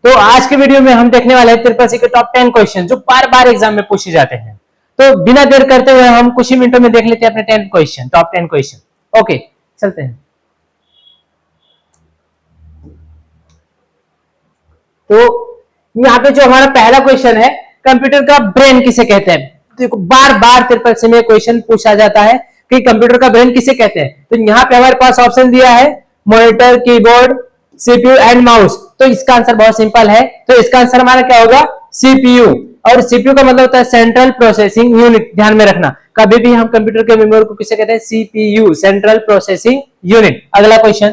तो आज के वीडियो में हम देखने वाले हैं ट्रिपल सी के टॉप 10 क्वेश्चन जो बार बार एग्जाम में पूछे जाते हैं। तो बिना देर करते हुए हम कुछ ही मिनटों में देख लेते हैं अपने 10 क्वेश्चन, टॉप 10 क्वेश्चन। ओके, चलते हैं। तो यहाँ पे जो हमारा पहला क्वेश्चन है, कंप्यूटर का ब्रेन किसे कहते हैं। देखो बार बार ट्रिपल सी में क्वेश्चन पूछा जाता है कि कंप्यूटर का ब्रेन किसे कहते हैं। तो यहाँ पे हमारे पास ऑप्शन दिया है monitor, keyboard, CPU and mouse. तो इसका आंसर बहुत सिंपल है। तो इसका आंसर हमारा क्या होगा, सीपीयू। और सीपीयू का मतलब होता है सेंट्रल प्रोसेसिंग यूनिट। ध्यान में रखना, कभी भी हम कंप्यूटर के मेमोरी को किसे कहते हैं, सीपीयू, सेंट्रल प्रोसेसिंग यूनिट। अगला क्वेश्चन,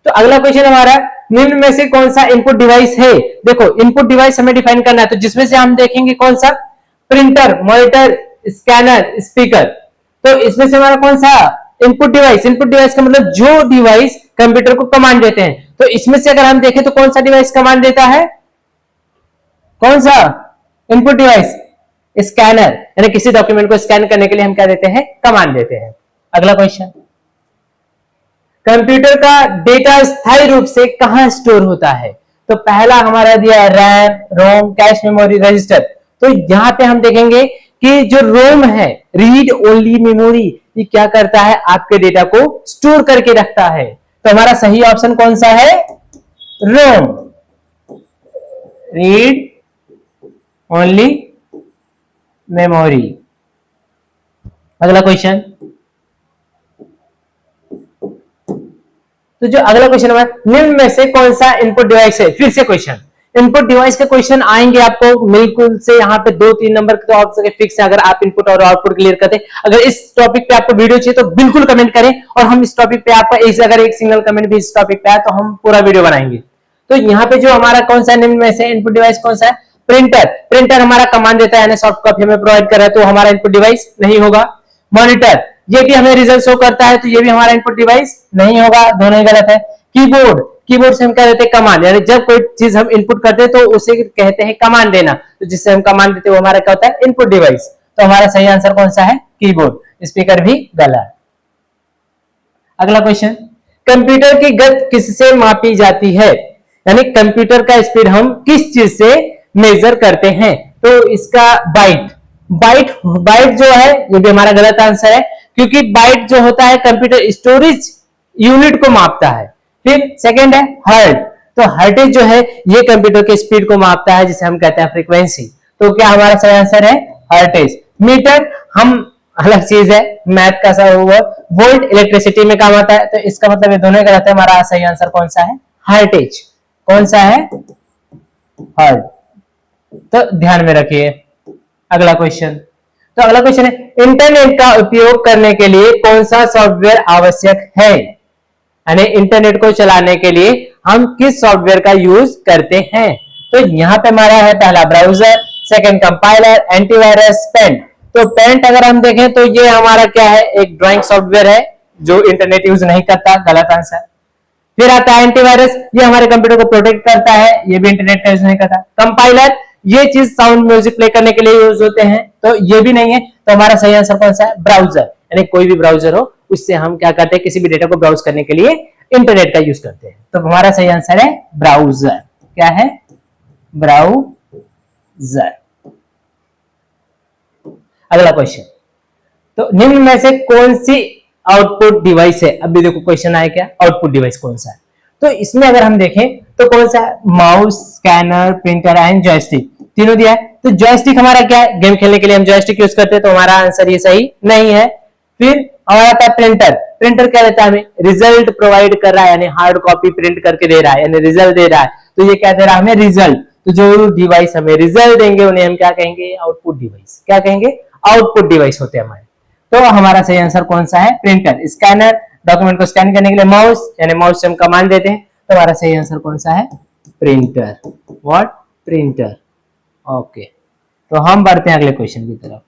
तो अगला क्वेश्चन हमारा, निम्न में से कौन सा इनपुट डिवाइस है। देखो इनपुट डिवाइस हमें डिफाइन करना है, तो जिसमें से हम देखेंगे कौन सा, प्रिंटर, मॉनिटर, स्कैनर, स्पीकर। तो इसमें से हमारा कौन सा इनपुट डिवाइस, इनपुट डिवाइस का मतलब जो डिवाइस कंप्यूटर को कमांड देते हैं। तो इसमें से अगर हम देखें तो कौन सा डिवाइस कमांड देता है, कौन सा इनपुट डिवाइस, स्कैनर। यानी किसी डॉक्यूमेंट को स्कैन करने के लिए हम क्या देते हैं, कमांड देते हैं। अगला क्वेश्चन, कंप्यूटर का डेटा स्थायी रूप से कहां स्टोर होता है। तो पहला हमारा दिया है रैम, रोम, कैश मेमोरी, रजिस्टर। तो यहां पे हम देखेंगे कि जो रोम है, रीड ओनली मेमोरी, ये क्या करता है, आपके डेटा को स्टोर करके रखता है। तो हमारा सही ऑप्शन कौन सा है, रोम, रीड ओनली मेमोरी। अगला क्वेश्चन, तो जो अगला क्वेश्चन है, निम्न में से कौन सा इनपुट डिवाइस है। फिर से क्वेश्चन, इनपुट डिवाइस के क्वेश्चन आएंगे आपको बिल्कुल से यहाँ पे 2-3 नंबर तो आपके फिक्स है, अगर आप इनपुट और आउटपुट क्लियर करते। अगर इस टॉपिक पे आपको वीडियो चाहिए तो बिल्कुल कमेंट करें, और हम इस टॉपिक पे आपका अगर एक सिंगल कमेंट भी इस टॉपिक पे आया तो हम पूरा वीडियो बनाएंगे। तो यहाँ पे जो हमारा कौन सा निम्न में से इनपुट डिवाइस कौन सा है, प्रिंटर। प्रिंटर हमारा कमांड देता है, सॉफ्ट कॉपी हमें प्रोवाइड कर रहा है, तो हमारा इनपुट डिवाइस नहीं होगा। मॉनिटर, ये भी हमें रिजल्ट शो करता है, तो ये भी हमारा इनपुट डिवाइस नहीं होगा, दोनों ही गलत है। कीबोर्ड, कीबोर्ड से हम क्या देते हैं, कमांड। यानी जब कोई चीज हम इनपुट करते हैं तो उसे कहते हैं कमांड देना, तो जिससे हम कमांड देते हैं वो हमारा क्या होता है, इनपुट डिवाइस। तो हमारा सही आंसर कौन सा है, कीबोर्ड। स्पीकर भी गलत। अगला क्वेश्चन, कंप्यूटर की गति किससे मापी जाती है। यानी कंप्यूटर का स्पीड हम किस चीज से मेजर करते हैं। तो इसका बाइट, बाइट जो है ये भी हमारा गलत आंसर है, क्योंकि बाइट जो होता है कंप्यूटर स्टोरेज यूनिट को मापता है। फिर सेकंड है हर्ट, तो हर्टेज जो है ये कंप्यूटर के स्पीड को मापता है, जिसे हम कहते हैं फ्रीक्वेंसी। तो क्या हमारा सही आंसर है, हर्टेज। मीटर हम अलग चीज है, मैथ का सा हुआ। वोल्ट इलेक्ट्रिसिटी में काम आता है, तो इसका मतलब ये दोनों गलत है। हमारा सही आंसर कौन सा है, हर्टेज। कौन सा है, हर्ट। तो ध्यान में रखिए। अगला क्वेश्चन, तो अगला क्वेश्चन है, इंटरनेट का उपयोग करने के लिए कौन सा सॉफ्टवेयर आवश्यक है। यानी इंटरनेट को चलाने के लिए हम किस सॉफ्टवेयर का यूज करते हैं। तो यहाँ पे हमारा है पहला browser, second compiler, antivirus, paint. तो पेंट अगर हम देखें तो ये हमारा क्या है, एक ड्राइंग सॉफ्टवेयर है जो इंटरनेट यूज नहीं करता, गलत आंसर। फिर आता है एंटीवायरस, ये हमारे कंप्यूटर को प्रोटेक्ट करता है, ये भी इंटरनेट का यूज नहीं करता। कंपाइलर, ये चीज साउंड म्यूजिक प्ले करने के लिए यूज होते हैं, तो ये भी नहीं है। तो हमारा सही आंसर कौन सा है, ब्राउजर। यानी कोई भी ब्राउजर हो उससे हम क्या करते हैं, किसी भी डेटा को ब्राउज करने के लिए इंटरनेट का यूज करते हैं। तो हमारा सही आंसर है ब्राउजर। क्या है, ब्राउजर। अगला क्वेश्चन, तो निम्न में से कौन सी आउटपुट डिवाइस है। अभी देखो क्वेश्चन आया क्या, आउटपुट डिवाइस कौन सा है। तो इसमें अगर हम देखें तो कौन सा है, mouse, scanner, printer and joystick, तीनों दिया है। तो जॉयस्टिक हमारा क्या है, गेम खेलने के लिए हम जॉयस्टिक यूज करते हैं, तो हमारा आंसर ये सही नहीं है। फिर हमारा आता है प्रिंटर, प्रिंटर क्या देता है हमें, रिजल्ट प्रोवाइड कर रहा है, यानी हार्ड कॉपी प्रिंट करके दे रहा है, यानी रिजल्ट दे रहा है। तो ये क्या दे रहा है हमें, रिजल्ट। तो जो डिवाइस हमें रिजल्ट देंगे उन्हें हम क्या कहेंगे, आउटपुट डिवाइस। क्या कहेंगे, आउटपुट डिवाइस होते हैं हमारे। तो हमारा सही आंसर कौन सा है, प्रिंटर। स्कैनर, डॉक्यूमेंट को स्कैन करने के लिए माउस, यानी माउस से हम कमांड देते हैं, तो हमारा सही आंसर कौन सा है, प्रिंटर। What, printer. ओके, तो हम बढ़ते हैं अगले क्वेश्चन की तरफ।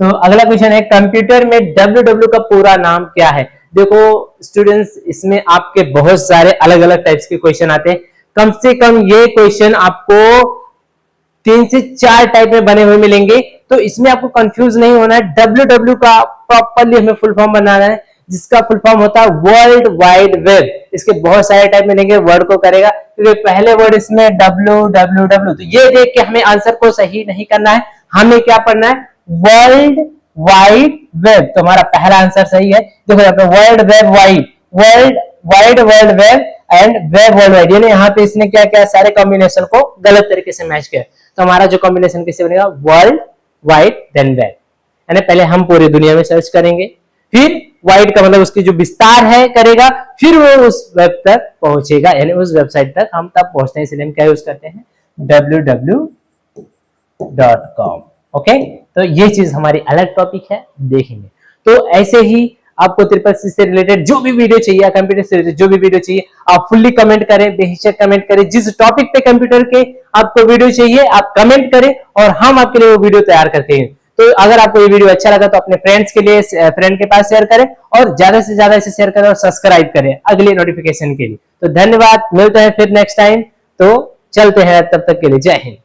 तो अगला क्वेश्चन है, कंप्यूटर में www का पूरा नाम क्या है। देखो स्टूडेंट्स, इसमें आपके बहुत सारे अलग अलग टाइप्स के क्वेश्चन आते हैं। कम से कम ये क्वेश्चन आपको 3 से 4 टाइप में बने हुए मिलेंगे, तो इसमें आपको कंफ्यूज नहीं होना है। www का प्रॉपरली हमें फुल फॉर्म बनाना है, जिसका फुल फॉर्म होता है वर्ल्ड वाइड वेब। इसके बहुत सारे टाइप मिलेंगे, वर्ड को करेगा क्योंकि पहले वर्ड इसमें www, तो ये देख के हमें आंसर को सही नहीं करना है, हमें क्या पढ़ना है वर्ल्ड वाइड वेब। तो हमारा पहला आंसर सही है। देखो यहाँ पे world web wide, world wide world web and web world wide, यानी यहाँ पे इसने क्या किया सारे कॉम्बिनेशन को गलत तरीके से मैच किया। तो हमारा जो कॉम्बिनेशन किससे बनेगा वर्ल्ड वाइड देन वेब, यानी पहले हम पूरी दुनिया में सर्च करेंगे, फिर वाइड का मतलब उसकी जो विस्तार है करेगा, फिर वो उस वेब तक पहुंचेगा, यानी उस वेबसाइट तक हम तब पहुंचते हैं, इसलिए हम क्या यूज करते हैं www.com। ओके, तो ये चीज हमारी अलग टॉपिक है, देखेंगे। तो ऐसे ही आपको CCC से रिलेटेड जो भी वीडियो चाहिए, कंप्यूटर से रिलेटेड जो भी वीडियो चाहिए, आप फुल्ली कमेंट करें, बेहिचक कमेंट करें। जिस टॉपिक पे कंप्यूटर के आपको वीडियो चाहिए आप कमेंट करें और हम आपके लिए वो वीडियो तैयार करते हैं। तो अगर आपको ये वीडियो अच्छा लगा तो अपने फ्रेंड्स के लिए, फ्रेंड के पास शेयर करें और ज्यादा से ज्यादा इसे शेयर करें और सब्सक्राइब करें अगले नोटिफिकेशन के लिए। तो धन्यवाद, मिलते हैं फिर नेक्स्ट टाइम। तो चलते हैं, तब तक के लिए जय हिंद।